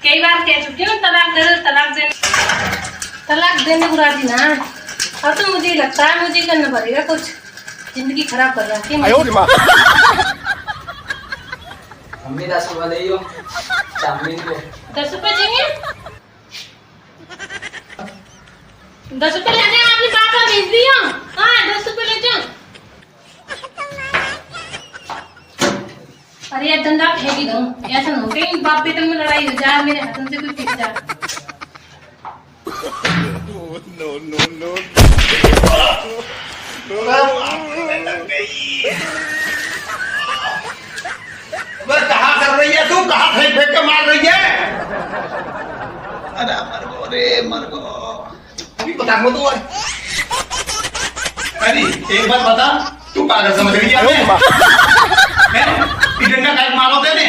कई बार कह चुकी हूँ तलाक दे दो, तलाक देने को राजी ना। अब तो मुझे लगता है मुझे करना पड़ेगा कुछ, जिंदगी खराब कर रहा है। मम्मी 10 रुपए दे दो चाउमीन को। 10 रुपए चाहिए? 10 रुपए ले जाए, आपने बात भेज दिया। हाँ 10 रुपए ले जाओ। अरे ये धंधा फेंक ही दो, ऐसा ना हो कहीं बाप बेटे में लड़ाई हो जाए, मेरे हाथों से कोई पीट जाए। नो कहाँ कर रही है तू? कहाँ फेंक फेंक के मार रही है? अरे मरगो अभी बताऊंगा तू। अरे एक बात बता, तू पागल समझ रही है डंडा टाइप मारो तेने?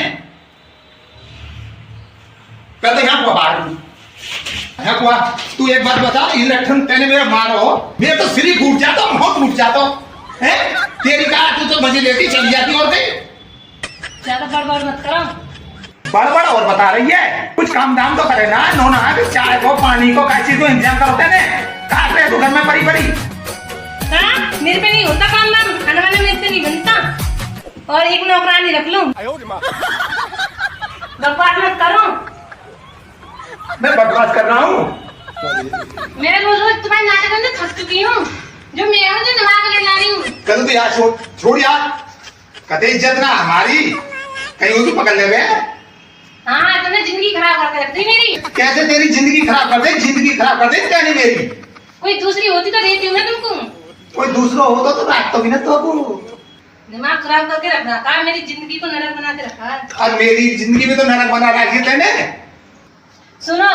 कहते यहाँ को बाहर तू एक बात बता, इलेक्शन तेने मेरा मारो, मैं तो सिर ही फूट जाता हूँ, बहुत फूट जाता हूँ। तेरी कहा तू तो मजे लेती चली जाती और कहीं ज्यादा बड़बड़ मत करो। बड़बड़ और बता रही है, कुछ काम दाम तो करे ना, नोना चाय को पानी को कैसी तो इंतजाम करते ने। कहा रहे तू घर में पड़ी पड़ी? मेरे पे नहीं होता काम दाम, खाना वाना मेरे से नहीं बनता। और एक नौकरानी रख लूं। बकवास मत करो। मैं बकवास कर रहा हूँ? मैं रोज रोज तुम्हारे नाटक में थक चुकी हूँ, जो मैं हूँ जो दिमाग ले ला रही हूँ। कल तो यार छोड़ यार, कते इज्जत ना हमारी कहीं उसको पकड़ ले गए। हाँ तुमने जिंदगी खराब करके रख दी मेरी। कैसे तेरी जिंदगी खराब कर दे? जिंदगी खराब कर दे क्या नहीं मेरी? कोई दूसरी होती तो देती हूँ ना तुमको। कोई दूसरा होता तो रात तो भी ना तो दिमाग खराब करके रखना का, मेरी जिंदगी को नरक बना के रखा है। और मेरी जिंदगी में तो नरक बना रखी तेने। सुनो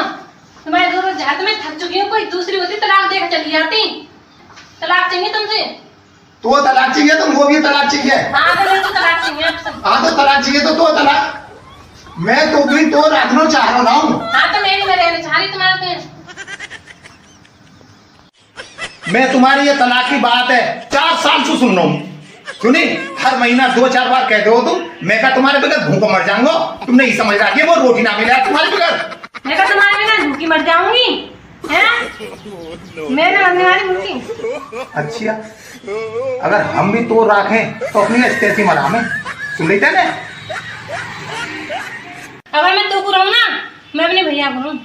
तुम्हारे दो रोज जहाँ मैं थक चुकी हूँ, कोई दूसरी होती तलाक देकर चली जाती। तलाक चाहिए तुमसे? तो तलाक चाहिए तो वो भी तलाक चाहिए। हाँ तो मेरे को तलाक चाहिए आपसे। हाँ तो तलाक चाहिए तो तलाक। मैं तो भी तो रखना चाह रहा हूँ। हाँ तो मैं रहना चाह रही तुम्हारे पे। मैं तुम्हारी ये तलाक की बात है 4 साल से सुन रहा हूँ, सुनी? हर महीना 2-4 बार कहते हो तुम, मैं क्या तुम्हारे बगैर भूखा मर जाऊंगा? तुम नहीं समझ रहा कि वो रोटी ना मिले तुम्हारे बगैर। मैं क्या तुम्हारे बगैर भूखी मर जाऊंगी? मैं ना मरने वाली भूखी। अच्छा अगर हम भी तो रखें तो अपनी स्टेसी मरा में सुन लेते ना। अगर मैं तो को रहूं ना, मैं अपने भैया को रहूं।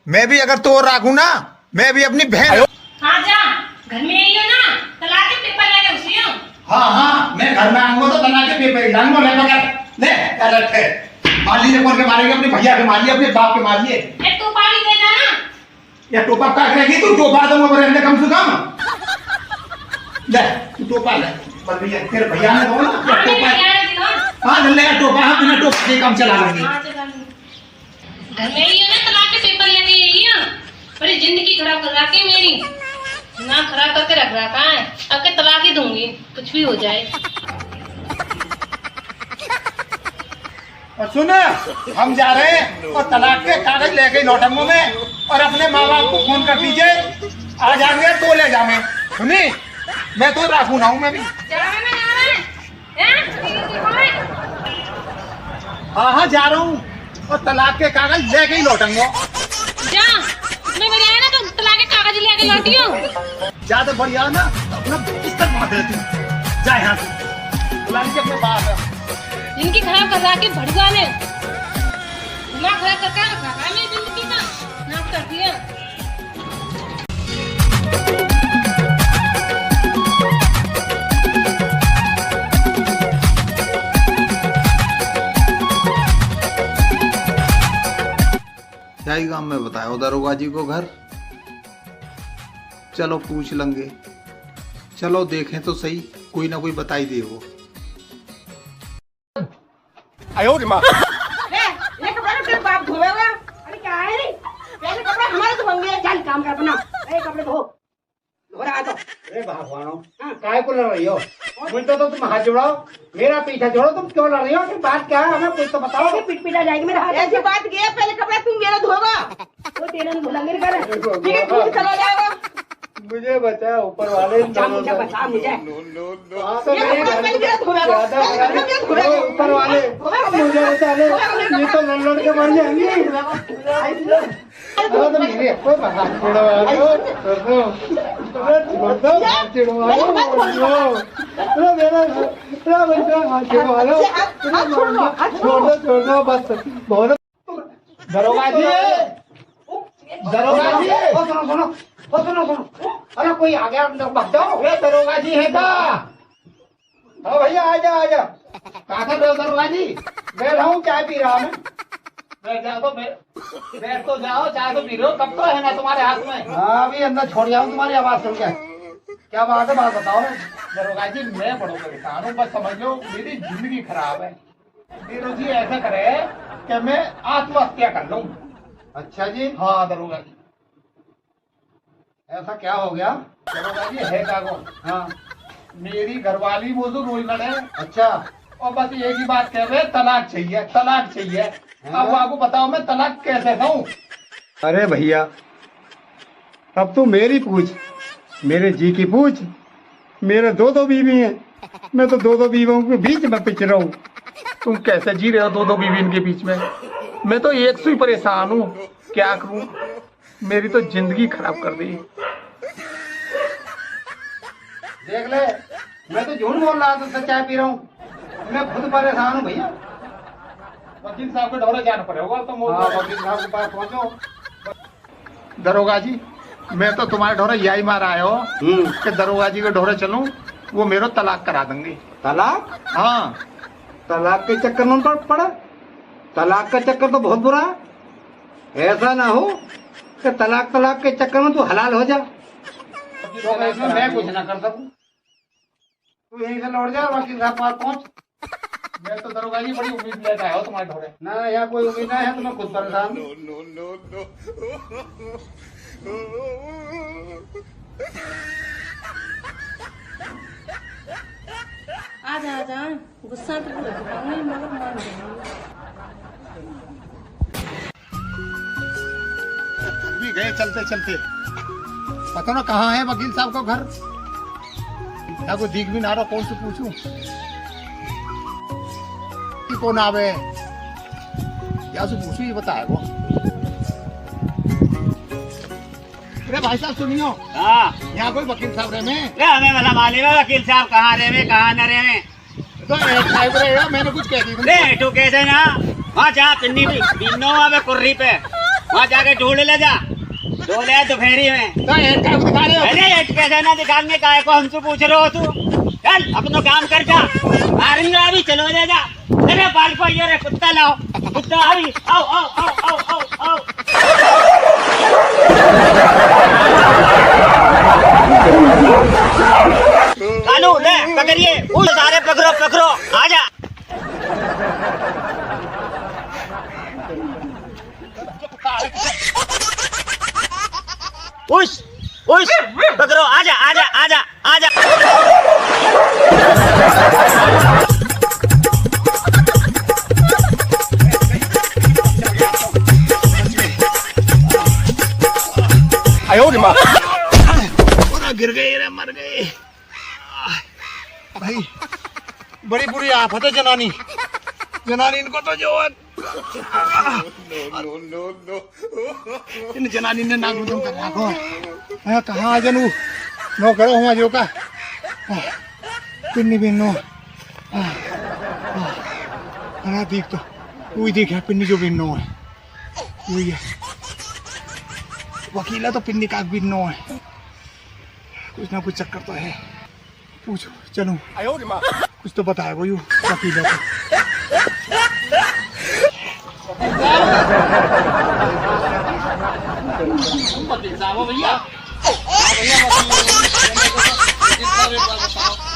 मैं भी अगर तो रखूं ना, मैं भी अपनी बहन। हाँ जा, घर में आई हो ना, तलाक के पेपर लेके उसी हो। हाँ मैं घर में आऊंगा तो तलाक के पेपर लाऊंगा। ले पकड़ ले करेक्ट है। मार लीजिए, कौन के मारेंगे? अपने भैया के मारिए, अपने बाप के मारिए। तो पानी दे जाना या टोपा काट रहेगी तू? टोपा दूंगा बरेंगे कम से कम। ले तू टोपा ले, पर भैया तेरे भैया ने दो ना टोपा। हाँ ले टोपा, हाँ बिना टोपा के काम चला लेंगे। घर में ही हो ना, तलाक के पेपर लेके यही है। बड़ी जिंदगी खराब कर रखी है मेरी, ना खराब करके रख रखा है। अब के तलाक ही दूंगी, कुछ भी हो जाए। और सुन, हम जा रहे हैं और तलाक के कागज लेके लौटेंगे मैं, और अपने माँ बाप को फोन कर दीजिए, आ जाएंगे तो ले जाएंगे। सुनी, मैं तो राखू ना हूँ। मैं भी हाँ जा रहा हूँ और तलाक के कागज लेके ही लौटेंगे। जा मैं बढ़िया है ना, तो तलाक के कागज लेके लौटी हूँ। ज्यादा बढ़िया ना अपना पुस्तक वहाँ देती हूँ। जा यहाँ से बुला लीजिए अपने बाप है। जिनकी खराब कर रहा के भड़का ने दिमाग खराब करके रखा है मेरी जिंदगी का, नाश कर दिया। क्या ही काम में बताया दरोगा जी को घर? चलो पूछ लेंगे, चलो देखें तो सही, कोई ना कोई बताई दे वो। आयो रे माँ। ये कपड़ा तेरे बाप धोएगा? अरे क्या है रे? पहले कपड़ा हमारे तो होंगे, चल काम कर अपना। ए कपड़े धो रहा तो। अरे भगवानो, काय को लड़ रही हो? मुझे तो तुम हाथ जोड़ाओ, मेरा पीछा छोड़ो। तुम क्यों लड़ रही हो? कि बात क्या है हमें कुछ तो बताओ। पिट पिटा जाएगी मेरा हाथ। ऐसी बात की है, पहले कपड़ा तुम मेरा धोगा, वो तेरा धुला मेरे घर। ठीक है, तू चला जाएगा। मुझे मुझे बचा ऊपर वाले बचा मुझे बचा मुझे हाँ तो ये मेरे कपड़ा घर पहन के धोएगा ऊपर वाले मुझे बचा ले, ये तो लड़ के मर जाएंगे। तो मेरे को बाहर छोड़वा दो, छोड़ दो बस। बहुत दरोगा जी, दरोगा जी, सुनो, अरे कोई आ गया, भाग जाओ। ये दरोगा जी है क्या? हाँ भैया आ जा। कहाँ था दरोगा जी? बैठा हूँ, चाय पी रहा हूँ। बैठ तो जाओ, चाय तो पी रहे हो, कब तो है ना तुम्हारे हाथ में। हाँ अभी अंदर छोड़ जाऊँ तुम्हारी आवाज सुन के। क्या बात है, बात बताओ। दरोगा जी मैं बड़ो परेशान हूँ, बस समझ लो मेरी जिंदगी खराब है। फिर जी ऐसा करे कि मैं आत्महत्या कर लूँ। अच्छा जी। हाँ दरोगा जी। ऐसा क्या हो गया? दरोगा जी है कागो। हाँ मेरी घरवाली वो तो रोज लड़े। अच्छा। और बस एक ही बात कह रहे, तलाक चाहिए। अब आपको बताओ मैं तलाक कैसे दूं? अरे भैया अब तू मेरी पूछ, मेरे जी की पूछ। मेरे दो बीवी हैं, मैं तो दो बीवियों के बीच में पिच रहा हूँ। तुम कैसे जी रहे हो दो बीवी इनके बीच में? मैं तो एक से ही परेशान हूँ, क्या करूँ? मेरी तो जिंदगी खराब कर दी। देख ले, मैं तो झूठ बोल रहा था, चाय पी रहा हूँ। मैं खुद परेशान हूँ भैया। वकील साहब को ढोरे जाना पड़ेगा तो वकील साहब के पास पहुँचो। दरोगा जी मैं तो तुम्हारे ढोरे यही मार आया हो कि दरोगा जी के ढोरे चलूं, वो मेरा तलाक करा देंगे। तलाक? हाँ तलाक के चक्कर में पड़ा। तलाक का चक्कर तो बहुत बुरा है। ऐसा ना हो कि तलाक के चक्कर में तू हलाल हो जा, तो मैं कुछ ना कर सकूं। तू यहीं से लौट जा, वकील साहब पास पहुंच। मैं तो दरोगा जी बड़ी उम्मीद लेकर आया हो तुम्हारे ढोरे। ना यहाँ कोई उम्मीद नहीं है, तो मैं खुद परेशान हूं। आजा गुस्सा तो पूरा दिखाऊंगी मगर मान भी गए चलते पता ना कहाँ है वकील साहब का घर। या कोई दिख भी ना रहा, कौन से पूछूं कि कौन आवे, या से पूछूं ये बताए वो। अरे भाई साहब सुनियो। हाँ यहाँ कोई वकील साहब रहे में? हमें भला मालूम है वकील साहब कहाँ रहे में कहाँ न रहे में। तो साहब रहेगा, मैंने कुछ कह दी रे तू कैसे ना वहाँ जा पिन्नी भी बिन्नो कुर्री पे वहाँ जाके ढूंढ ले जा, ढूंढे दोपहरी में। अरे कैसे ना दिखाने का को हमसे पूछ रहे हो तू? चल अपना काम कर जा, मारूंगा अभी, चलो ले जा। अरे बाल को ये रे कुत्ता लाओ, कुत्ता अभी आओ आओ आओ आओ आओ आओ। कालू ले पकड़िए, उन सारे पकड़ो आजा। उस पकड़ो, आजा। आयो रे माँ, गिर गए रे, मर गए भाई। बड़ी बुरी आफत है जनानी इनको तो जो है इन जनानी ने नाक मुझे कर रखो। कहाँ जनू नो करो हुआ जो का पिन्नी बिन्नो देख तो वही देखा पिन्नी जो बिन्नो है वही है। वकीला तो पिन्नी का बिन्नो है, कुछ ना कुछ चक्कर तो है। पूछो चलो, कुछ तो बताए वो यू वकीला तो। वकील साहब हो भैया।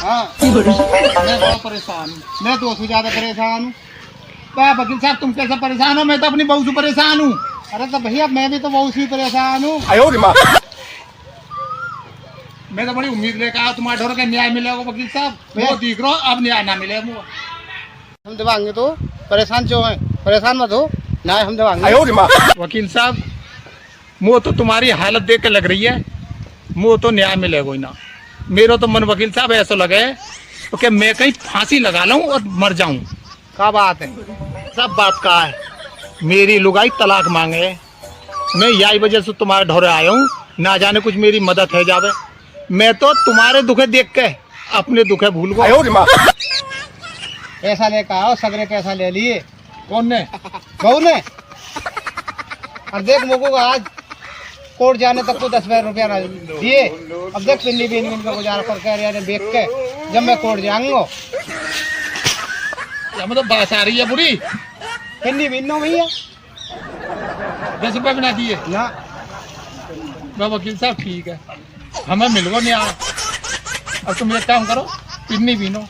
हाँ मैं बहुत परेशान हूँ, मैं तो उससे ज्यादा परेशान हूँ। वकील साहब तुम कैसे परेशान हो? मैं तो अपनी बहू से परेशान हूँ। अरे तो भैया मैं भी तो बहू से परेशान हूँ। मैं तो बड़ी उम्मीद लेकर आया तुम्हारे ढोर का न्याय मिलेगा वकील साहब। वो देख रहा अब न्याय ना मिले हम दिवाएंगे तो परेशान जो है, परेशान मत हो, न्याय हम दिवाएंगे। वकील साहब वो तो तुम्हारी हालत देख के लग रही है, मुँह तो न्याय मिलेगा ही ना। मेरा तो मन वकील साहब ऐसा लगे तो कि मैं कहीं फांसी लगा लूं और मर जाऊं। क्या बात है? सब बात का है। मेरी लुगाई तलाक मांगे, मैं यही वजह से तुम्हारे ढोरे आया हूँ, ना जाने कुछ मेरी मदद है जावे। मैं तो तुम्हारे दुखे देख के अपने दुखे भूल गया। पैसा लेकर आओ, सगरे पैसा ले लिए। कौन ने? बहू ने। और देख मुझको आज कोर्ट जाने तक को 10,000 रुपया ना दिए। अब देख पिन्नी बीन का गुजारा करके देख के जब मैं कोर्ट जाऊंगा। मतलब बात आ रही है बुरी। पिन्नी बीन नो भैया 10 रुपये बना दिए ना। वकील साहब ठीक है, हमें मिल गो नहीं आ। अब तुम एक काम करो, पिन्नी बीनो,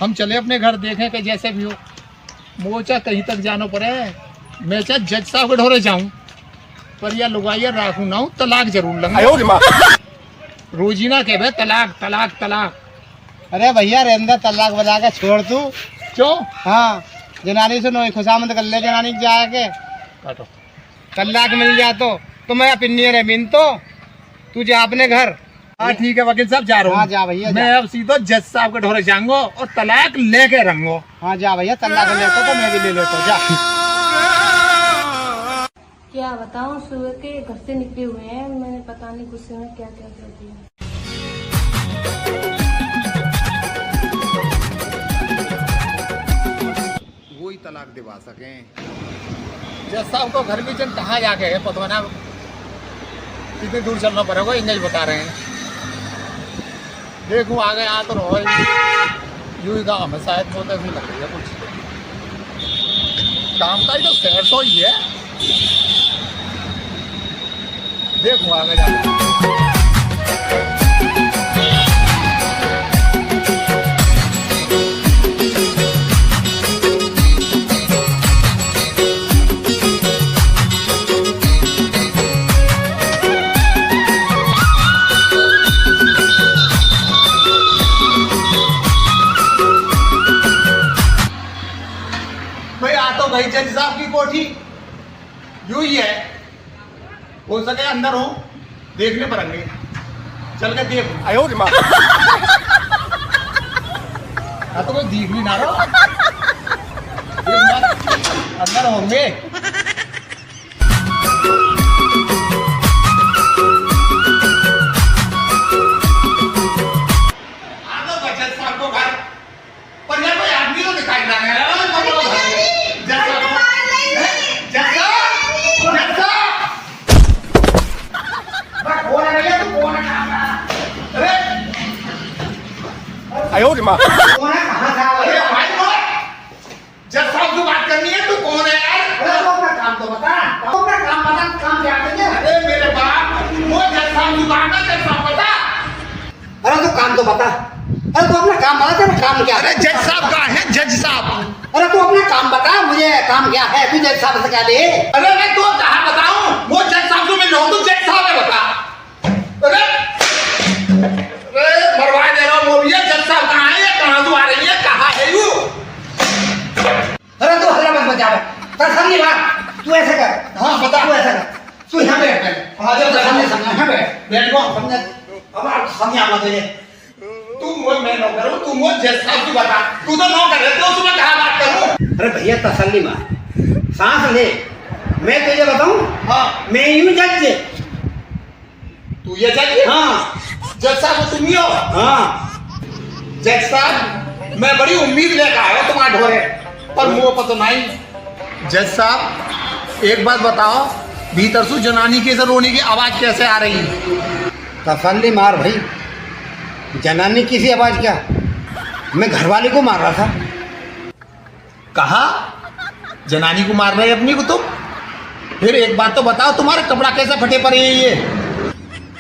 हम चले अपने घर, देखें कि जैसे भी हो। मोचा कहीं तक जानो पड़े, मैं चाहे जज साहब के ढोरे जाऊं, पर यह लुगाइया राखू ना हूं, तलाक जरूर लूंगा। रोजीना के भाई तलाक तलाक तलाक। अरे भैया रेंदा तलाक बजा के छोड़ तू। क्यों? हाँ, जनानी से नोई खुशामद कर ले, जनानी के जाके काटो। तलाक मिल जा तो मैं पिन्नी रे बिन तो तू जा अपने घर। हाँ ठीक है वकील साहब, जा रहा हूँ। हाँ जा भैया, मैं अब सीधा जज साहब के ढोरे जाऊंगा और तलाक लेके रहूंगा। हाँ जा भैया, तलाक लेता तो मैं भी ले लेता। जा। क्या बताऊं, सुबह के घर से निकले हुए हैं, मैंने पता नहीं गुस्से में क्या क्या कर दिया। वो ही तलाक दिवा सके। जज साहब को घर भी जन कहाँ जाके है पता ना, कितनी दूर चलना पड़ेगा, इंग्लिश बता रहे हैं। देखूं आगे आ तो रहो, यूं ही गाँव में शायद बहुत ऐसी लग रही है कुछ काम का ही तो शहर तो ही है। देखूं आगे जाके। भाई जज साहब की कोठी यूं ही है, हो सके अंदर हो, देखने पड़ेंगे, चल के देख। आयो रे माँ। तो कोई दिख भी ना रहा, अंदर होंगे। जज साहब को घर पर यार कोई आदमी तो दिखाई ना रहा है। आयो रे माँ। कौन है? कहाँ था? अरे भाई बोल, जज साहब से बात करनी है, तू कौन है यार? अरे तो अपना काम तो बता। तो अपना काम बता, काम क्या करते? अरे मेरे बाप, वो जज साहब की बात ना, जज साहब बता। अरे तो काम तो बता। अरे तो अपना काम बता, तेरा काम क्या है? अरे जज साहब कहाँ है? जज साहब। अरे तू अपना काम बता, मुझे काम क्या है? तू जज साहब से क्या दे? अरे मैं तो कहाँ बताऊं? वो जज साहब से मिल रहा हूँ, तू जज साहब है बता। अरे मरवा दे रहा हूँ, मोबिया जज साहब कहाँ है? कहाँ तू आ रही है? कहाँ है यू? अरे तू हल्ला मत मचा बे। कर समझी बात। तू ऐसे कर। हाँ बता। तू ऐसा कर। तू यहाँ बैठ पहले। हाँ जब समझे समझे यहाँ बैठ। बैठ गो। समझे। अब आप समझा मत तुझे। तू वो मैं नौकर हूँ, तू वो जज साहब की बता। तू तो नौकर है, तो उसमें कहाँ बात करूँ? अरे भैया तसल्ली मार, सांस ले। मैं तुझे बताऊं, हाँ मैं यूं जज। तू ये जज है? हाँ जज साहब तुम ही हो? हाँ। जज साहब मैं बड़ी उम्मीद लेकर आया हूँ तुम्हारे ढोरे, पर मुँह पता नहीं। जज साहब एक बात बताओ, भीतर से जनानी के से रोने की आवाज कैसे आ रही है? तसल्ली मार भाई, जनानी किसी आवाज क्या, मैं घरवाली को मार रहा था। कहा जनानी को मार रहे अपनी को तुम? फिर एक बात तो बताओ, तुम्हारे कपड़ा कैसे फटे पड़े हैं ये?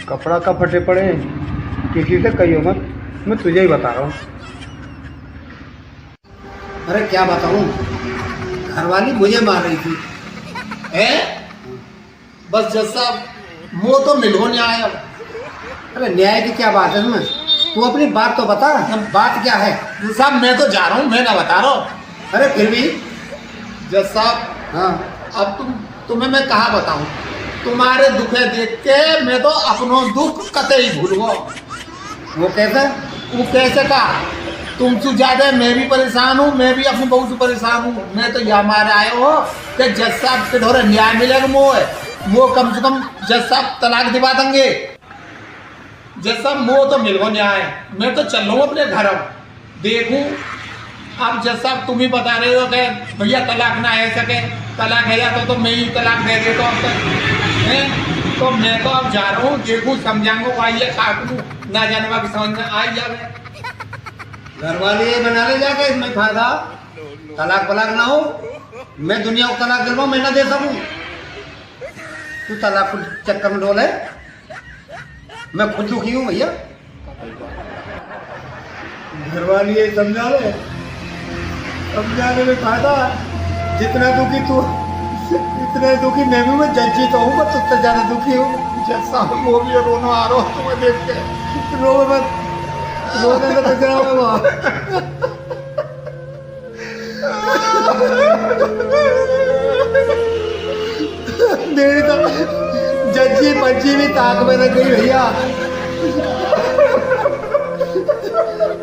कपड़ा का फटे पड़े किसी से कहियो मत, मैं तुझे ही बता रहा हूँ। अरे क्या बताऊँ, घरवाली मुझे मार रही थी। हैं? बस जज साहब मुँह तो मिल हो नहीं आया। अरे न्याय की क्या बात है इसमें? तू अपनी बात तो बता, बात क्या है? जज साहब मैं तो जा रहा हूँ, मैं ना बता रहा हूँ। अरे फिर भी। जज साहब हाँ अब तुम्हें मैं कहाँ बताऊँ? तुम्हारे दुखे देख के मैं तो अपनों दुख कतई भूल गो। वो कैसे? वो कैसे का? तुमसे ज्यादा मैं भी परेशान हूँ, मैं भी अपनी बहू से परेशान हूँ। मैं तो यहाँ मारे आए हो कि जज साहब के ढोरे न्याय मिलेगा। मोह कम से कम जज साहब तलाक दिवा देंगे। जज साहब मोह तो मिल गो न्याय। मैं तो चल रहा हूँ अपने घर। अब देखूँ अब जज साहब तुम ही बता रहे हो कि भैया तलाक ना है सके, तलाक है जाता तो मैं ही तलाक दे देता अब तक। तो मैं तो अब जा रहा हूँ, देखूँ समझाऊंगा आइए काट लूँ ना जानवा की समझ में आ जाए। घर वाले ये बना ले जाके इसमें फायदा तलाक वलाक ना हो। मैं दुनिया को तलाक दिलवाऊं, मैं ना दे सकूं। तू तलाक को चक्कर में डोले। मैं खुद दुखी हूँ भैया। घर वाले ये समझाने में फायदा। जितना दुखी तू इतने दुखी मैं भी। मैं जज्जी तो हूँ, मैं तुझसे ज्यादा दुखी हूँ। जैसा वो भी रोना आ रहा हूँ तुम्हें देख के। रो मत, रोने तो बचा हुआ। मेरी तो जज्जी बच्ची भी ताक में रख गई भैया।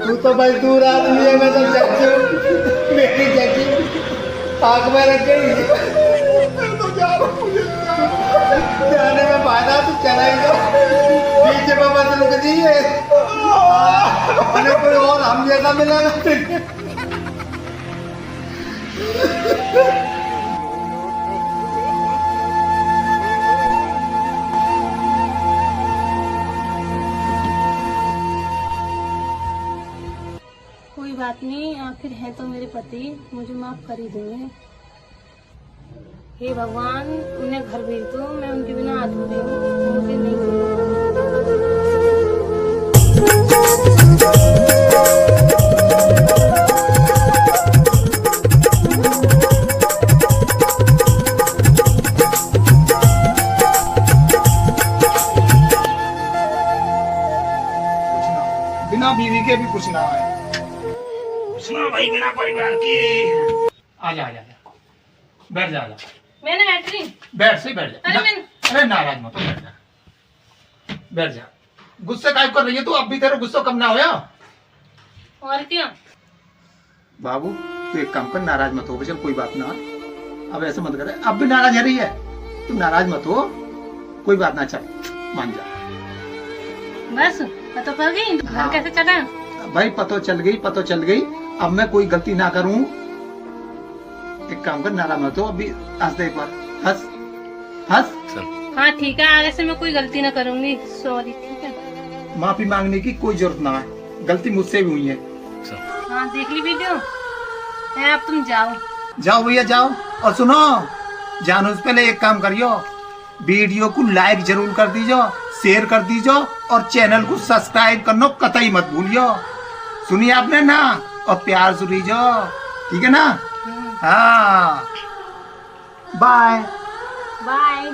तू तो भाई दूर आदमी है, मैं तो जज्जी हूँ। मेरी जज्जी ताक में रख गई। तो जा रहा हूँ जाने में फायदा तो चला ही जा। बीच में मत रुक दिए। कोई और हम जैसा मिलेगा। कोई बात नहीं, आखिर है तो मेरे पति, मुझे माफ कर ही देंगे। हे भगवान, उन्हें घर भेज दो, मैं उनके बिना अधूरी हूँ। मुझे नहीं बिना बीवी के भी कुछ ना है। भाई बिना परिवार की। आजा आजा बैठ जा। मैंने बैठ रही। बैठ से बैठ जा। अरे नाराज मत हो, बैठ जा बैठ जा। गुस्से काहे कर रही है तू? अब भी तेरा गुस्सा कम ना होया? और क्या बाबू तू एक काम कर, नाराज मत हो। चल कोई बात ना, अब ऐसे मत करे। अब भी नाराज है रही है, तू नाराज मत हो, कोई बात ना। चल मान जा। बस पता पड़ गई घर हाँ। कैसे चला? भाई पतो चल गई। अब मैं कोई गलती ना करूं। एक काम कर, नाराज मत हो। अभी हंस दे एक बार, हंस हंस। हाँ ठीक है, आगे से मैं कोई गलती ना करूंगी। सॉरी। ठीक है, माफी मांगने की कोई जरूरत ना है, गलती मुझसे भी हुई है। हाँ देख ली वीडियो। अब तुम जाओ। जाओ भैया जाओ। और सुनो जानो, उससे पहले एक काम करियो, वीडियो को लाइक जरूर कर दीजो, शेयर कर दीजो और चैनल को सब्सक्राइब करना कतई मत भूलियो। सुनिए आपने ना, और प्यार से रहिजो, ठीक है ना? हाँ बाय बाय।